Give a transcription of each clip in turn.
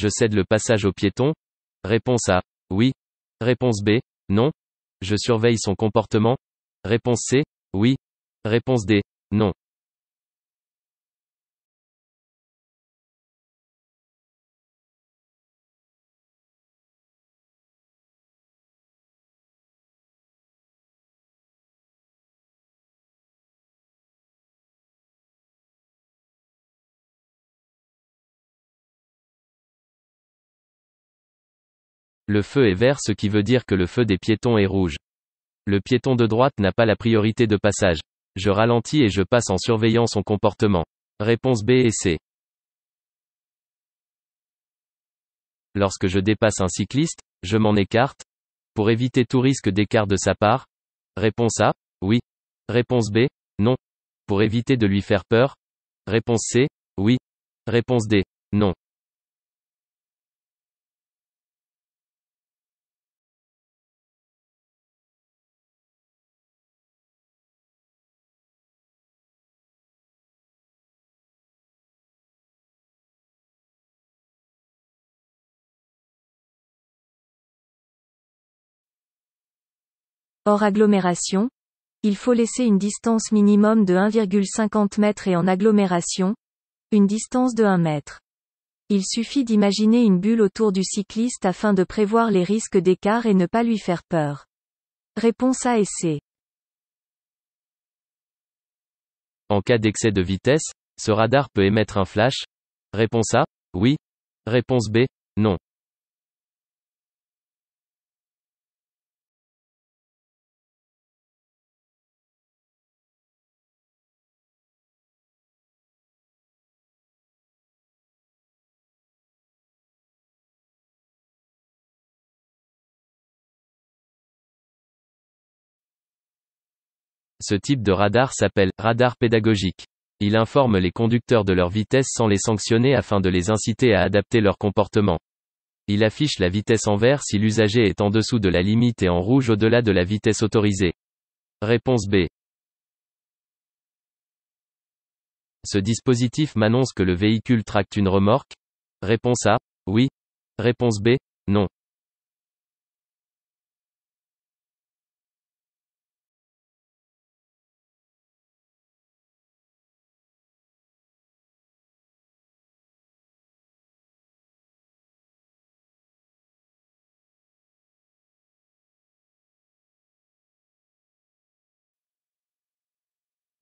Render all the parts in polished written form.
Je cède le passage aux piétons? Réponse A. Oui. Réponse B. Non. Je surveille son comportement? Réponse C. Oui. Réponse D. Non. Le feu est vert, ce qui veut dire que le feu des piétons est rouge. Le piéton de droite n'a pas la priorité de passage. Je ralentis et je passe en surveillant son comportement. Réponse B et C. Lorsque je dépasse un cycliste, je m'en écarte? Pour éviter tout risque d'écart de sa part? Réponse A. Oui. Réponse B. Non. Pour éviter de lui faire peur? Réponse C. Oui. Réponse D. Non. Hors agglomération, il faut laisser une distance minimum de 1,50 m et en agglomération, une distance de 1 mètre. Il suffit d'imaginer une bulle autour du cycliste afin de prévoir les risques d'écart et ne pas lui faire peur. Réponse A et C. En cas d'excès de vitesse, ce radar peut émettre un flash? Réponse A. Oui. Réponse B. Non. Ce type de radar s'appelle radar pédagogique. Il informe les conducteurs de leur vitesse sans les sanctionner afin de les inciter à adapter leur comportement. Il affiche la vitesse en vert si l'usager est en dessous de la limite et en rouge au-delà de la vitesse autorisée. Réponse B. Ce dispositif m'annonce que le véhicule tracte une remorque? Réponse A. Oui. Réponse B. Non.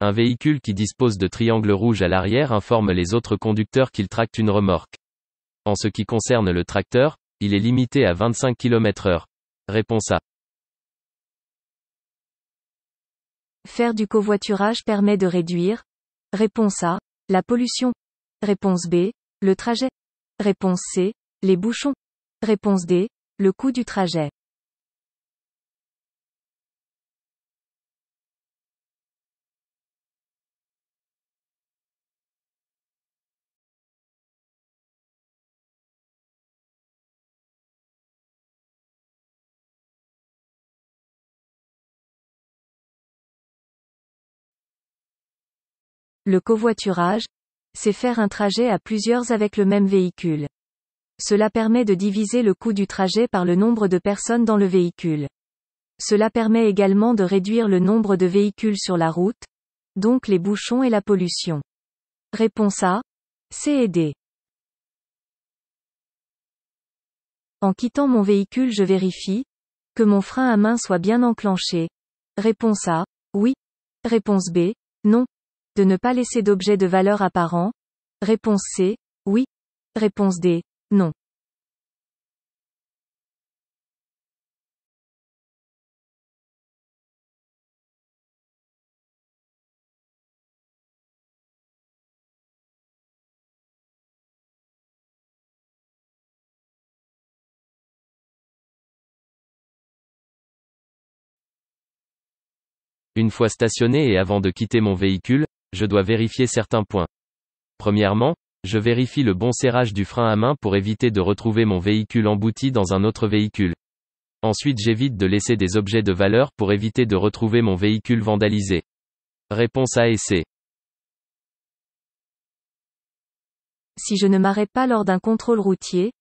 Un véhicule qui dispose de triangles rouges à l'arrière informe les autres conducteurs qu'il tracte une remorque. En ce qui concerne le tracteur, il est limité à 25 km/h. Réponse A. Faire du covoiturage permet de réduire. Réponse A. La pollution. Réponse B. Le trajet. Réponse C. Les bouchons. Réponse D. Le coût du trajet. Le covoiturage, c'est faire un trajet à plusieurs avec le même véhicule. Cela permet de diviser le coût du trajet par le nombre de personnes dans le véhicule. Cela permet également de réduire le nombre de véhicules sur la route, donc les bouchons et la pollution. Réponse A, C et D. En quittant mon véhicule, je vérifie que mon frein à main soit bien enclenché. Réponse A, oui. Réponse B, non. De ne pas laisser d'objets de valeur apparents. Réponse C, oui. Réponse D, non. Une fois stationné et avant de quitter mon véhicule, je dois vérifier certains points. Premièrement, je vérifie le bon serrage du frein à main pour éviter de retrouver mon véhicule embouti dans un autre véhicule. Ensuite, j'évite de laisser des objets de valeur pour éviter de retrouver mon véhicule vandalisé. Réponse A et C. Si je ne m'arrête pas lors d'un contrôle routier,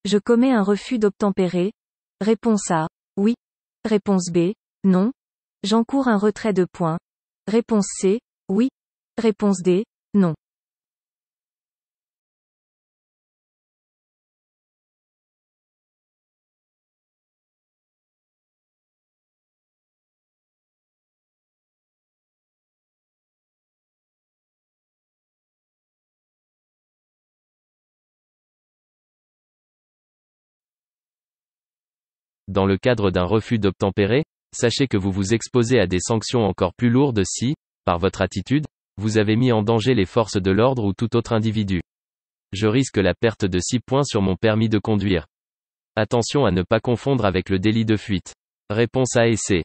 Je commets un refus d'obtempérer. Réponse A. Oui. Réponse B. Non. J'encours un retrait de points. Réponse C. Oui. Réponse D. Non. Dans le cadre d'un refus d'obtempérer, sachez que vous vous exposez à des sanctions encore plus lourdes si, par votre attitude, vous avez mis en danger les forces de l'ordre ou tout autre individu. Je risque la perte de 6 points sur mon permis de conduire. Attention à ne pas confondre avec le délit de fuite. Réponse A et C.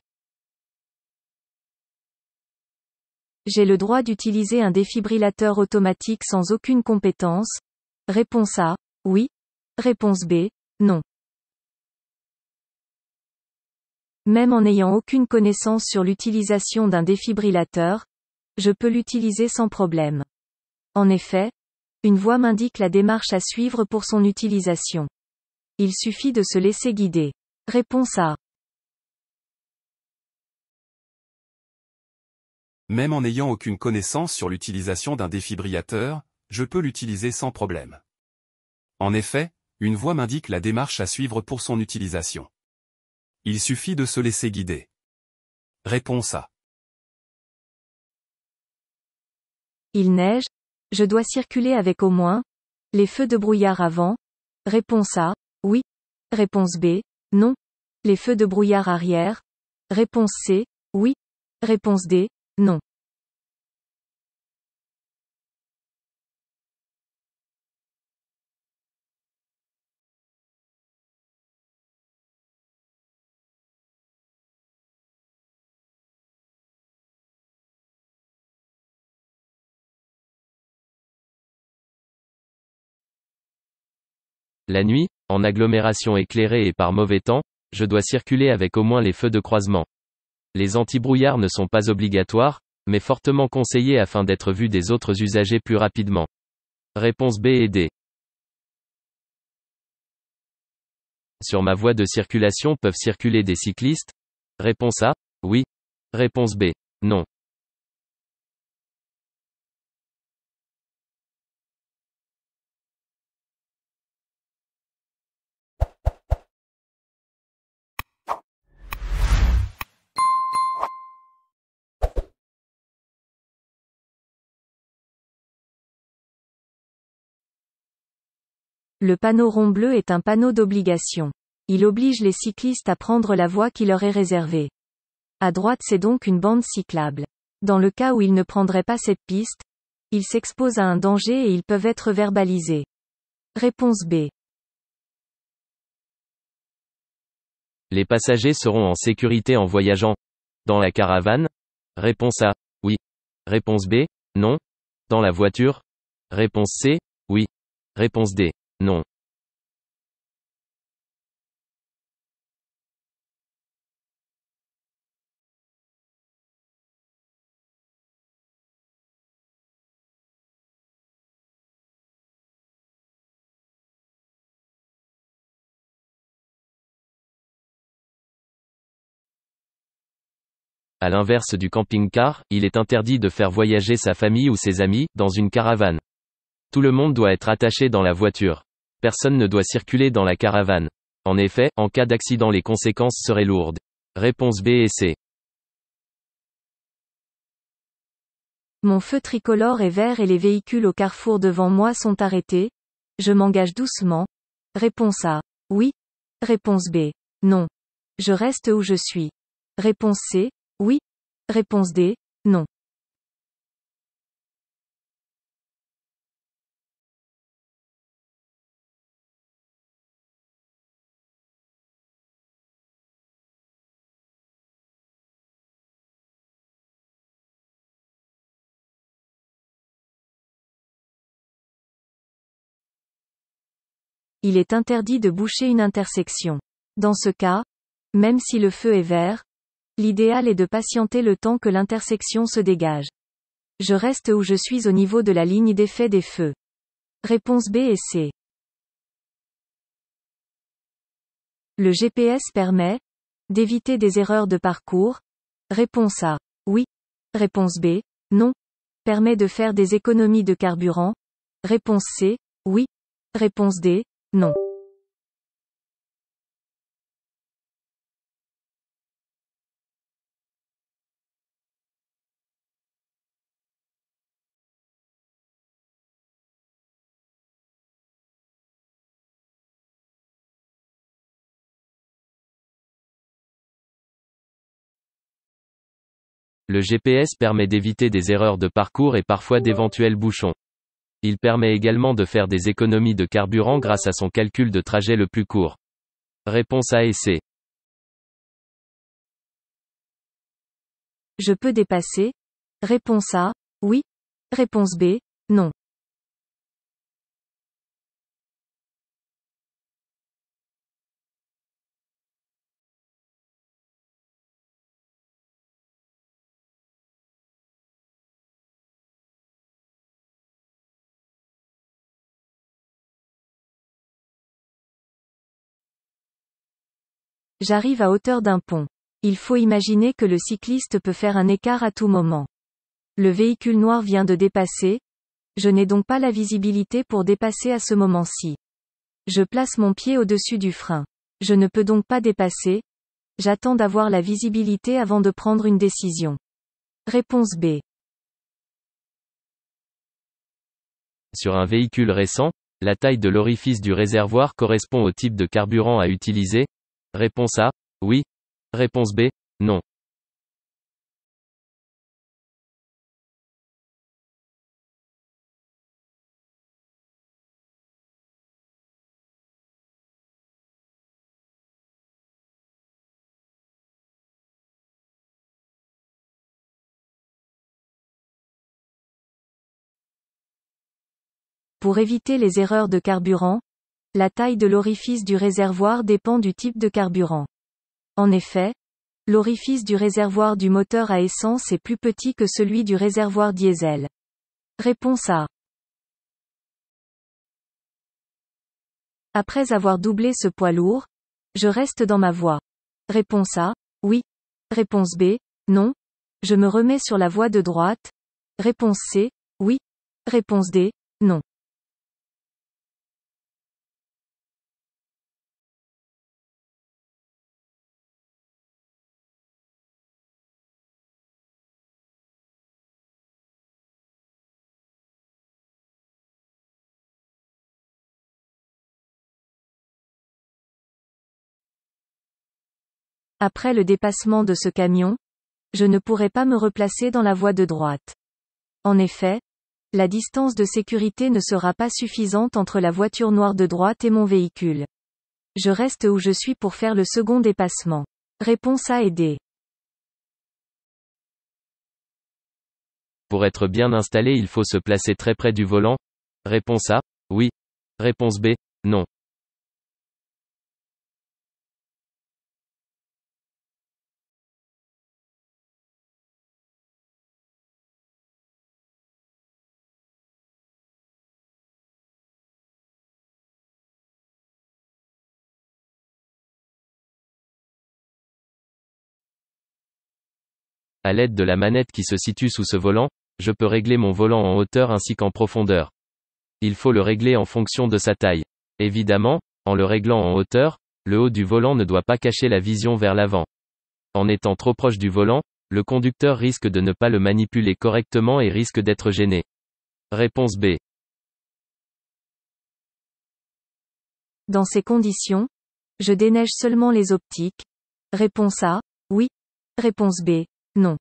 J'ai le droit d'utiliser un défibrillateur automatique sans aucune compétence. Réponse A. Oui. Réponse B. Non. Même en n'ayant aucune connaissance sur l'utilisation d'un défibrillateur, je peux l'utiliser sans problème. En effet, une voix m'indique la démarche à suivre pour son utilisation. Il suffit de se laisser guider. Réponse A. Même en n'ayant aucune connaissance sur l'utilisation d'un défibrillateur, je peux l'utiliser sans problème. En effet, une voix m'indique la démarche à suivre pour son utilisation. Il suffit de se laisser guider. Réponse A. Il neige. Je dois circuler avec au moins les feux de brouillard avant. Réponse A. Oui. Réponse B. Non. Les feux de brouillard arrière. Réponse C. Oui. Réponse D. Non. La nuit, en agglomération éclairée et par mauvais temps, je dois circuler avec au moins les feux de croisement. Les antibrouillards ne sont pas obligatoires, mais fortement conseillés afin d'être vus des autres usagers plus rapidement. Réponse B et D. Sur ma voie de circulation peuvent circuler des cyclistes? Réponse A. Oui. Réponse B. Non. Le panneau rond bleu est un panneau d'obligation. Il oblige les cyclistes à prendre la voie qui leur est réservée. À droite, c'est donc une bande cyclable. Dans le cas où ils ne prendraient pas cette piste, ils s'exposent à un danger et ils peuvent être verbalisés. Réponse B. Les passagers seront en sécurité en voyageant dans la caravane? Réponse A. Oui. Réponse B. Non. Dans la voiture? Réponse C. Oui. Réponse D. Non. À l'inverse du camping-car, il est interdit de faire voyager sa famille ou ses amis dans une caravane. Tout le monde doit être attaché dans la voiture. Personne ne doit circuler dans la caravane. En effet, en cas d'accident, les conséquences seraient lourdes. Réponse B et C. Mon feu tricolore est vert et les véhicules au carrefour devant moi sont arrêtés. Je m'engage doucement. Réponse A. Oui. Réponse B. Non. Je reste où je suis. Réponse C. Oui. Réponse D. Non. Il est interdit de boucher une intersection. Dans ce cas, même si le feu est vert, l'idéal est de patienter le temps que l'intersection se dégage. Je reste où je suis au niveau de la ligne d'effet des feux. Réponse B et C. Le GPS permet d'éviter des erreurs de parcours. Réponse A. Oui. Réponse B. Non. Permet de faire des économies de carburant. Réponse C. Oui. Réponse D. Non. Le GPS permet d'éviter des erreurs de parcours et parfois d'éventuels bouchons. Il permet également de faire des économies de carburant grâce à son calcul de trajet le plus court. Réponse A et C. Je peux dépasser. Réponse A. Oui. Réponse B. Non. J'arrive à hauteur d'un pont. Il faut imaginer que le cycliste peut faire un écart à tout moment. Le véhicule noir vient de dépasser. Je n'ai donc pas la visibilité pour dépasser à ce moment-ci. Je place mon pied au-dessus du frein. Je ne peux donc pas dépasser. J'attends d'avoir la visibilité avant de prendre une décision. Réponse B. Sur un véhicule récent, la taille de l'orifice du réservoir correspond au type de carburant à utiliser. Réponse A. Oui. Réponse B. Non. Pour éviter les erreurs de carburant, la taille de l'orifice du réservoir dépend du type de carburant. En effet, l'orifice du réservoir du moteur à essence est plus petit que celui du réservoir diesel. Réponse A. Après avoir doublé ce poids lourd, je reste dans ma voie. Réponse A. Oui. Réponse B. Non. Je me remets sur la voie de droite. Réponse C. Oui. Réponse D. Non. Après le dépassement de ce camion, je ne pourrai pas me replacer dans la voie de droite. En effet, la distance de sécurité ne sera pas suffisante entre la voiture noire de droite et mon véhicule. Je reste où je suis pour faire le second dépassement. Réponse A et D. Pour être bien installé, il faut se placer très près du volant. Réponse A. Oui. Réponse B. Non. À l'aide de la manette qui se situe sous ce volant, je peux régler mon volant en hauteur ainsi qu'en profondeur. Il faut le régler en fonction de sa taille. Évidemment, en le réglant en hauteur, le haut du volant ne doit pas cacher la vision vers l'avant. En étant trop proche du volant, le conducteur risque de ne pas le manipuler correctement et risque d'être gêné. Réponse B. Dans ces conditions, je déneige seulement les optiques. Réponse A. Oui. Réponse B. Non.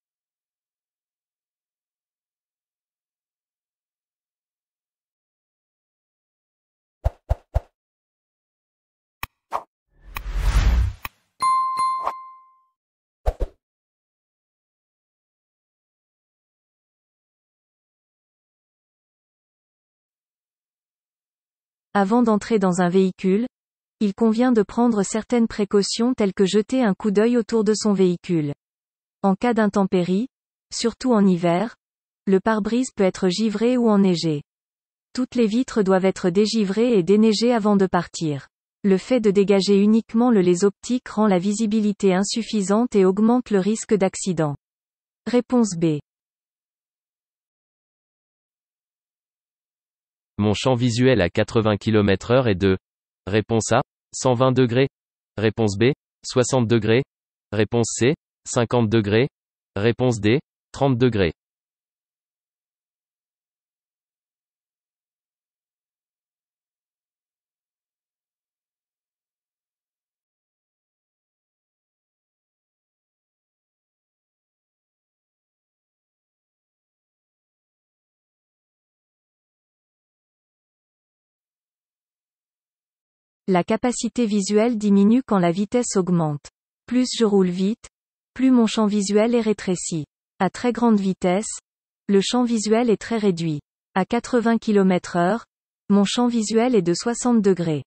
Avant d'entrer dans un véhicule, il convient de prendre certaines précautions telles que jeter un coup d'œil autour de son véhicule. En cas d'intempérie, surtout en hiver, le pare-brise peut être givré ou enneigé. Toutes les vitres doivent être dégivrées et déneigées avant de partir. Le fait de dégager uniquement le les optique rend la visibilité insuffisante et augmente le risque d'accident. Réponse B. Mon champ visuel à 80 km/h est de. Réponse A, 120 degrés. Réponse B, 60 degrés. Réponse C, 50 degrés. Réponse D, 30 degrés. La capacité visuelle diminue quand la vitesse augmente. Plus je roule vite, plus mon champ visuel est rétréci. À très grande vitesse, le champ visuel est très réduit. À 80 km/h, mon champ visuel est de 60 degrés.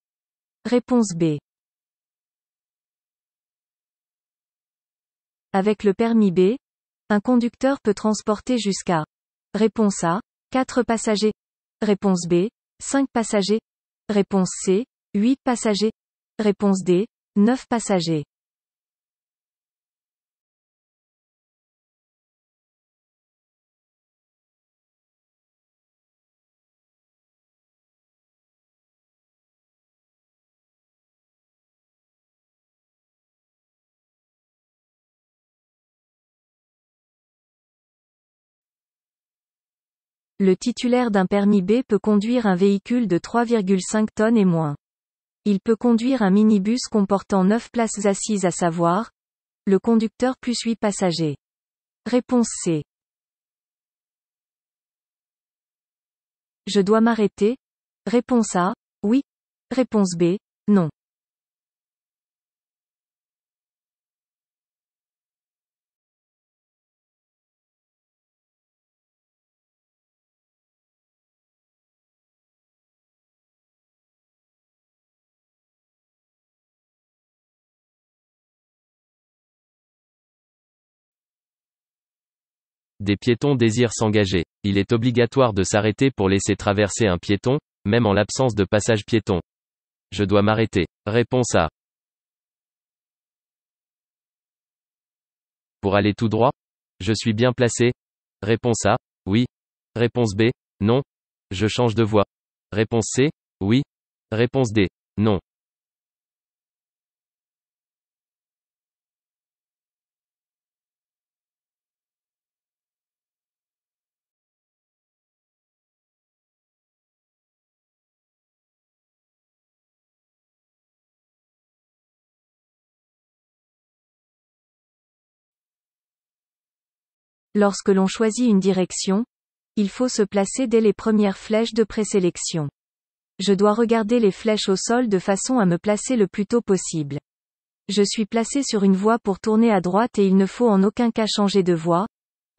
Réponse B. Avec le permis B, un conducteur peut transporter jusqu'à. Réponse A, 4 passagers. Réponse B, 5 passagers. Réponse C, 8 passagers. Réponse D, 9 passagers. Le titulaire d'un permis B peut conduire un véhicule de 3,5 tonnes et moins. Il peut conduire un minibus comportant 9 places assises à savoir, le conducteur plus 8 passagers. Réponse C. Je dois m'arrêter? Réponse A, oui. Réponse B, non. Des piétons désirent s'engager. Il est obligatoire de s'arrêter pour laisser traverser un piéton, même en l'absence de passage piéton. Je dois m'arrêter. Réponse A. Pour aller tout droit? Je suis bien placé? Réponse A, oui. Réponse B, non. Je change de voie. Réponse C, oui. Réponse D, non. Lorsque l'on choisit une direction, il faut se placer dès les premières flèches de présélection. Je dois regarder les flèches au sol de façon à me placer le plus tôt possible. Je suis placé sur une voie pour tourner à droite et il ne faut en aucun cas changer de voie,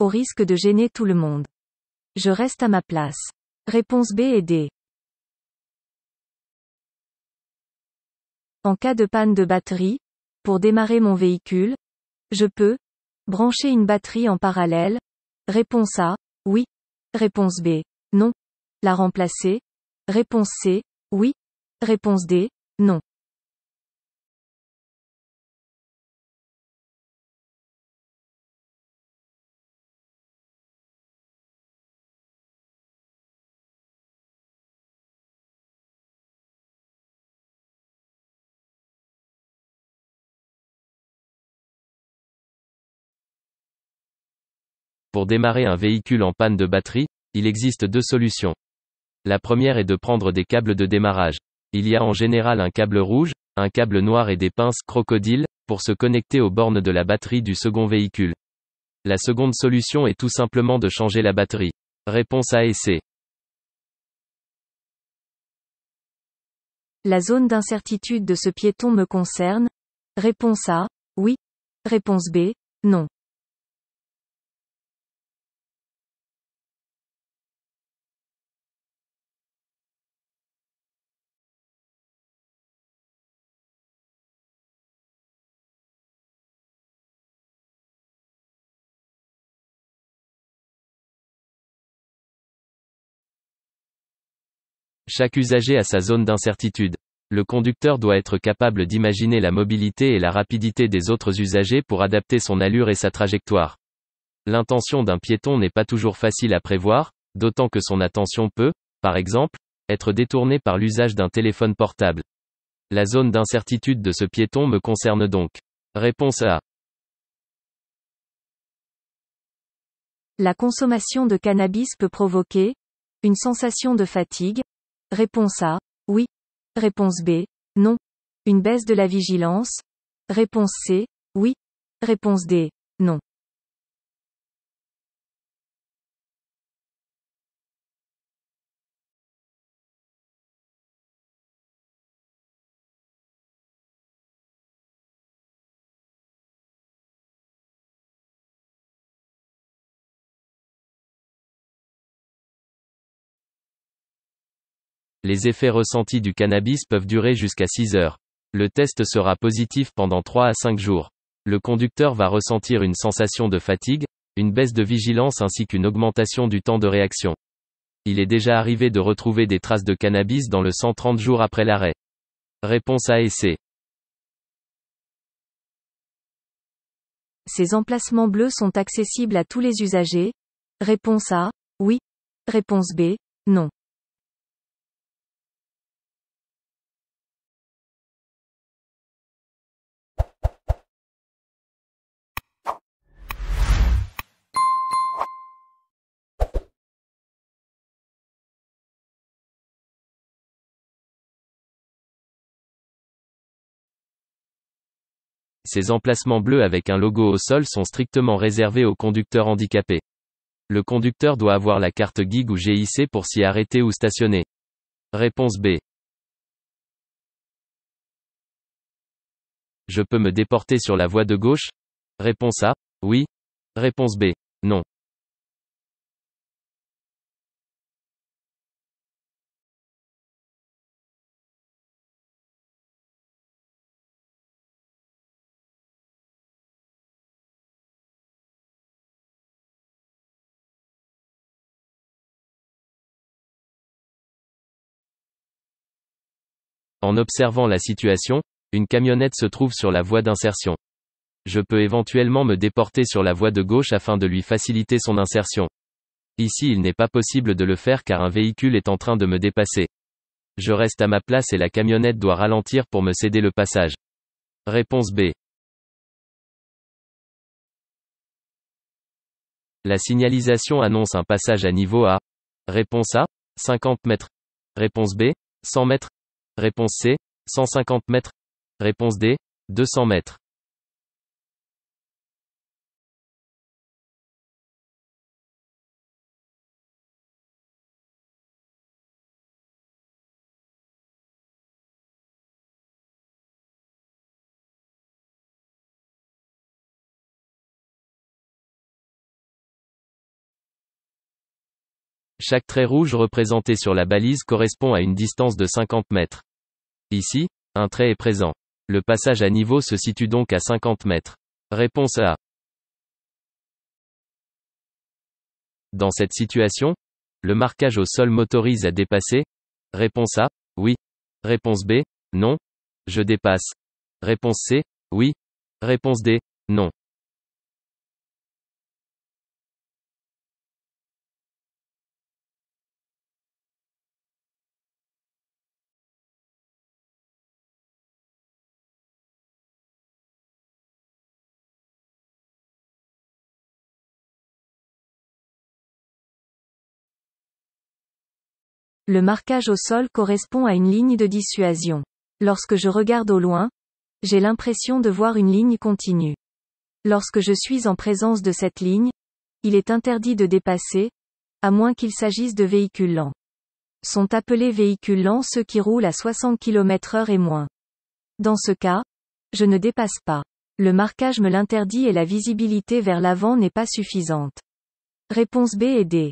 au risque de gêner tout le monde. Je reste à ma place. Réponse B et D. En cas de panne de batterie, pour démarrer mon véhicule, je peux brancher une batterie en parallèle. Réponse A, oui. Réponse B, non. La remplacer. Réponse C, oui. Réponse D, non. Pour démarrer un véhicule en panne de batterie, il existe deux solutions. La première est de prendre des câbles de démarrage. Il y a en général un câble rouge, un câble noir et des pinces crocodile, pour se connecter aux bornes de la batterie du second véhicule. La seconde solution est tout simplement de changer la batterie. Réponse A et C. La zone d'incertitude de ce piéton me concerne. Réponse A, oui. Réponse B, non. Chaque usager a sa zone d'incertitude. Le conducteur doit être capable d'imaginer la mobilité et la rapidité des autres usagers pour adapter son allure et sa trajectoire. L'intention d'un piéton n'est pas toujours facile à prévoir, d'autant que son attention peut, par exemple, être détournée par l'usage d'un téléphone portable. La zone d'incertitude de ce piéton me concerne donc. Réponse A. La consommation de cannabis peut provoquer une sensation de fatigue. Réponse A. Oui. Réponse B. Non. Une baisse de la vigilance. Réponse C. Oui. Réponse D. Non. Les effets ressentis du cannabis peuvent durer jusqu'à 6 heures. Le test sera positif pendant 3 à 5 jours. Le conducteur va ressentir une sensation de fatigue, une baisse de vigilance ainsi qu'une augmentation du temps de réaction. Il est déjà arrivé de retrouver des traces de cannabis dans le sang 30 jours après l'arrêt. Réponse A et C. Ces emplacements bleus sont accessibles à tous les usagers. Réponse A. Oui. Réponse B. Non. Ces emplacements bleus avec un logo au sol sont strictement réservés aux conducteurs handicapés. Le conducteur doit avoir la carte GIG ou GIC pour s'y arrêter ou stationner. Réponse B. Je peux me déporter sur la voie de gauche? Réponse A. Oui. Réponse B. Non. En observant la situation, une camionnette se trouve sur la voie d'insertion. Je peux éventuellement me déporter sur la voie de gauche afin de lui faciliter son insertion. Ici, il n'est pas possible de le faire car un véhicule est en train de me dépasser. Je reste à ma place et la camionnette doit ralentir pour me céder le passage. Réponse B. La signalisation annonce un passage à niveau A. Réponse A, 50 mètres. Réponse B, 100 mètres. Réponse C, 150 mètres. Réponse D, 200 mètres. Chaque trait rouge représenté sur la balise correspond à une distance de 50 mètres. Ici, un trait est présent. Le passage à niveau se situe donc à 50 mètres. Réponse A. Dans cette situation, le marquage au sol m'autorise à dépasser? Réponse A, oui. Réponse B, non. Je dépasse. Réponse C, oui. Réponse D, non. Le marquage au sol correspond à une ligne de dissuasion. Lorsque je regarde au loin, j'ai l'impression de voir une ligne continue. Lorsque je suis en présence de cette ligne, il est interdit de dépasser, à moins qu'il s'agisse de véhicules lents. Sont appelés véhicules lents ceux qui roulent à 60 km/h et moins. Dans ce cas, je ne dépasse pas. Le marquage me l'interdit et la visibilité vers l'avant n'est pas suffisante. Réponse B et D.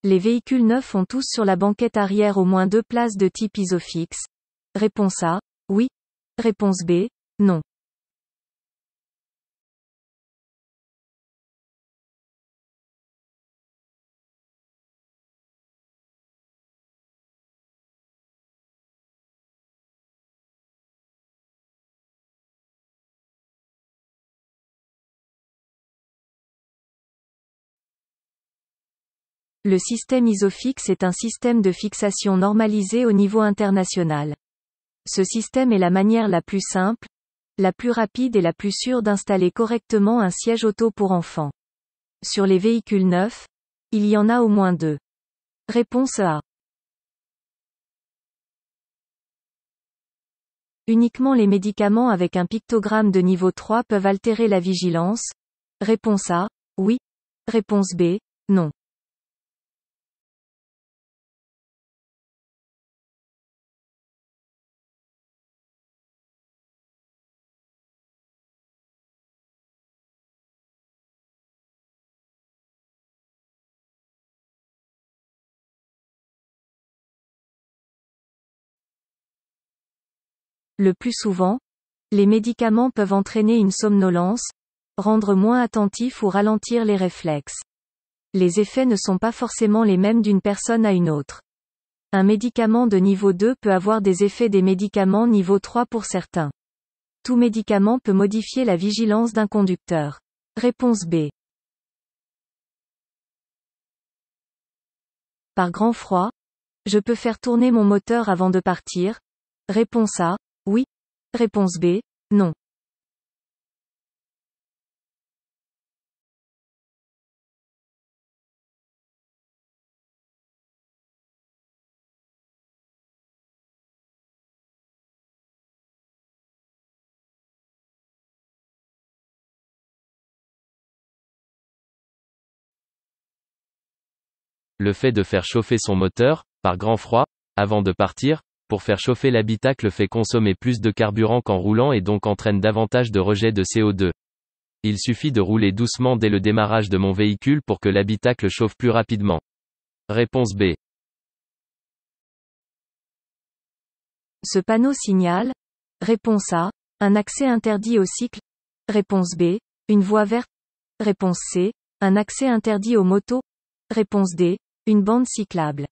Les véhicules neufs ont tous sur la banquette arrière au moins 2 places de type Isofix. Réponse A, oui. Réponse B, non. Le système ISOFIX est un système de fixation normalisé au niveau international. Ce système est la manière la plus simple, la plus rapide et la plus sûre d'installer correctement un siège auto pour enfants. Sur les véhicules neufs, il y en a au moins 2. Réponse A. Uniquement les médicaments avec un pictogramme de niveau 3 peuvent altérer la vigilance. Réponse A. Oui. Réponse B. Non. Le plus souvent, les médicaments peuvent entraîner une somnolence, rendre moins attentif ou ralentir les réflexes. Les effets ne sont pas forcément les mêmes d'une personne à une autre. Un médicament de niveau 2 peut avoir des effets des médicaments niveau 3 pour certains. Tout médicament peut modifier la vigilance d'un conducteur. Réponse B. Par grand froid, je peux faire tourner mon moteur avant de partir. Réponse A. Oui. Réponse B. Non. Le fait de faire chauffer son moteur, par grand froid, avant de partir, pour faire chauffer l'habitacle fait consommer plus de carburant qu'en roulant et donc entraîne davantage de rejet de CO2. Il suffit de rouler doucement dès le démarrage de mon véhicule pour que l'habitacle chauffe plus rapidement. Réponse B. Ce panneau signale. Réponse A. Un accès interdit au cycle. Réponse B. Une voie verte. Réponse C. Un accès interdit aux motos. Réponse D. Une bande cyclable.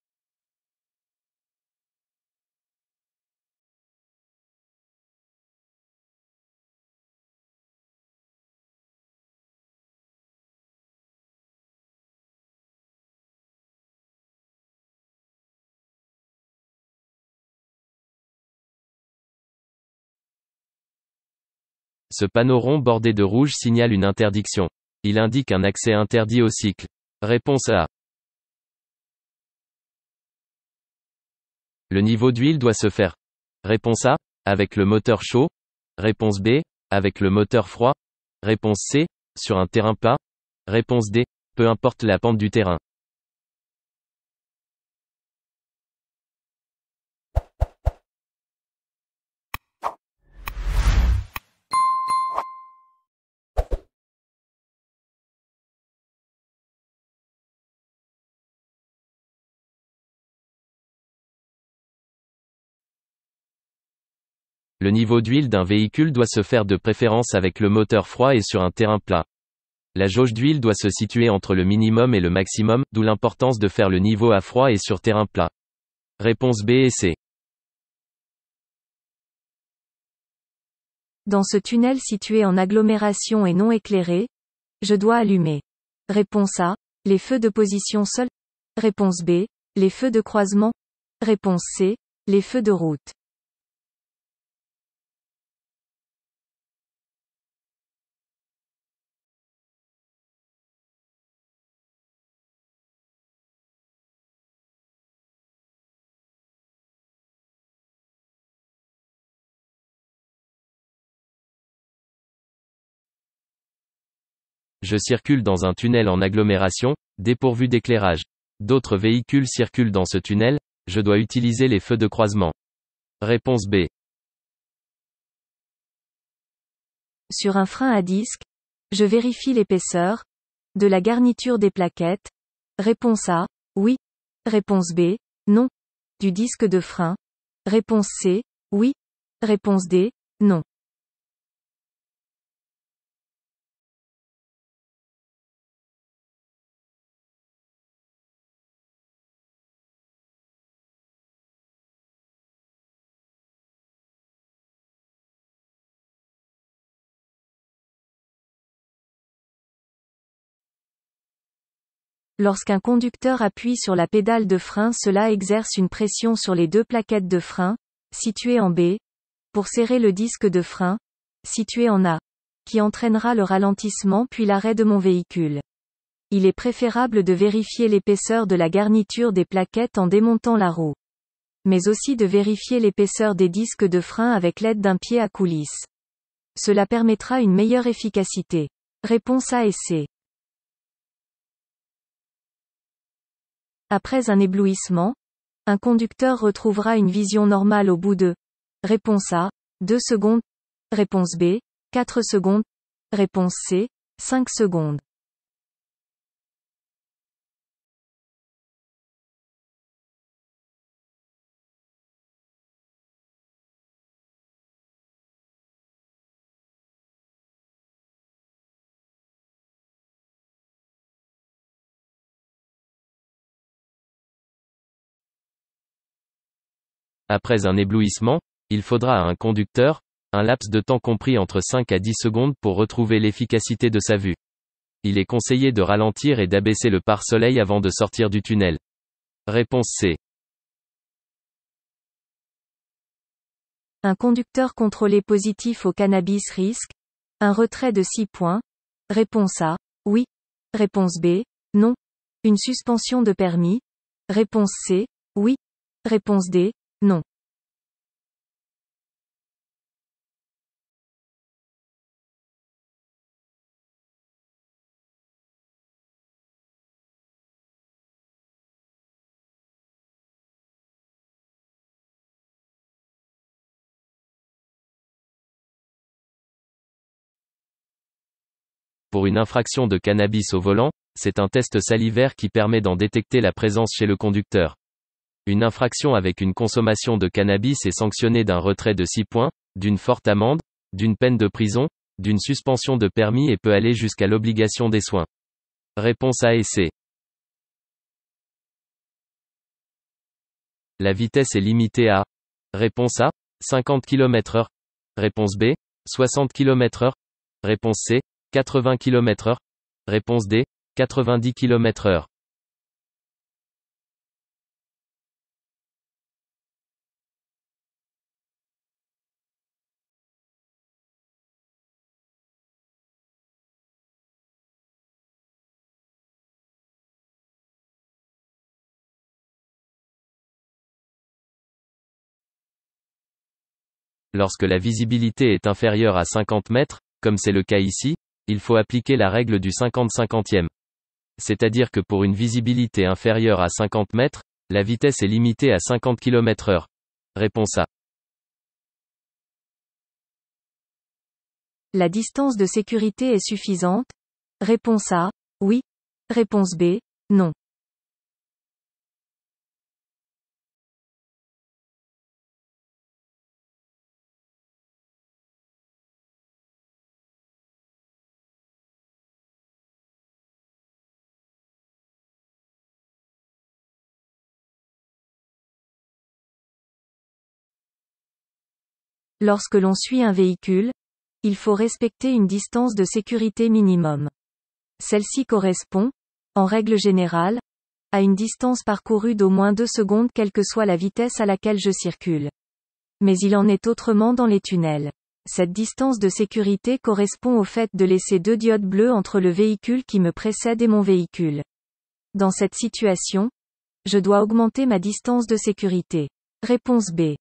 Ce panneau rond bordé de rouge signale une interdiction. Il indique un accès interdit au cycle. Réponse A. Le niveau d'huile doit se faire. Réponse A. Avec le moteur chaud. Réponse B. Avec le moteur froid. Réponse C. Sur un terrain plat. Réponse D. Peu importe la pente du terrain. Le niveau d'huile d'un véhicule doit se faire de préférence avec le moteur froid et sur un terrain plat. La jauge d'huile doit se situer entre le minimum et le maximum, d'où l'importance de faire le niveau à froid et sur terrain plat. Réponse B et C. Dans ce tunnel situé en agglomération et non éclairé, je dois allumer. Réponse A. Les feux de position seuls. Réponse B. Les feux de croisement. Réponse C. Les feux de route. Je circule dans un tunnel en agglomération, dépourvu d'éclairage. D'autres véhicules circulent dans ce tunnel, je dois utiliser les feux de croisement. Réponse B. Sur un frein à disque, je vérifie l'épaisseur de la garniture des plaquettes. Réponse A. Oui. Réponse B. Non. Du disque de frein. Réponse C. Oui. Réponse D. Non. Lorsqu'un conducteur appuie sur la pédale de frein, cela exerce une pression sur les deux plaquettes de frein, situées en B, pour serrer le disque de frein, situé en A, qui entraînera le ralentissement puis l'arrêt de mon véhicule. Il est préférable de vérifier l'épaisseur de la garniture des plaquettes en démontant la roue. Mais aussi de vérifier l'épaisseur des disques de frein avec l'aide d'un pied à coulisse. Cela permettra une meilleure efficacité. Réponse A et C. Après un éblouissement, un conducteur retrouvera une vision normale au bout de réponse A, 2 secondes, réponse B, 4 secondes, réponse C, 5 secondes. Après un éblouissement, il faudra à un conducteur, un laps de temps compris entre 5 à 10 secondes pour retrouver l'efficacité de sa vue. Il est conseillé de ralentir et d'abaisser le pare-soleil avant de sortir du tunnel. Réponse C. Un conducteur contrôlé positif au cannabis risque un retrait de 6 points. Réponse A, oui. Réponse B, non. Une suspension de permis. Réponse C, oui. Réponse D, non. Pour une infraction de cannabis au volant, c'est un test salivaire qui permet d'en détecter la présence chez le conducteur. Une infraction avec une consommation de cannabis est sanctionnée d'un retrait de 6 points, d'une forte amende, d'une peine de prison, d'une suspension de permis et peut aller jusqu'à l'obligation des soins. Réponse A et C. La vitesse est limitée à réponse A, 50 km/h. Réponse B, 60 km/h. Réponse C, 80 km/h. Réponse D, 90 km/h. Lorsque la visibilité est inférieure à 50 mètres, comme c'est le cas ici, il faut appliquer la règle du 50-50e. C'est-à-dire que pour une visibilité inférieure à 50 mètres, la vitesse est limitée à 50 km/h. Réponse A. La distance de sécurité est suffisante? Réponse A, oui. Réponse B, non. Lorsque l'on suit un véhicule, il faut respecter une distance de sécurité minimum. Celle-ci correspond, en règle générale, à une distance parcourue d'au moins 2 secondes quelle que soit la vitesse à laquelle je circule. Mais il en est autrement dans les tunnels. Cette distance de sécurité correspond au fait de laisser 2 diodes bleues entre le véhicule qui me précède et mon véhicule. Dans cette situation, je dois augmenter ma distance de sécurité. Réponse B.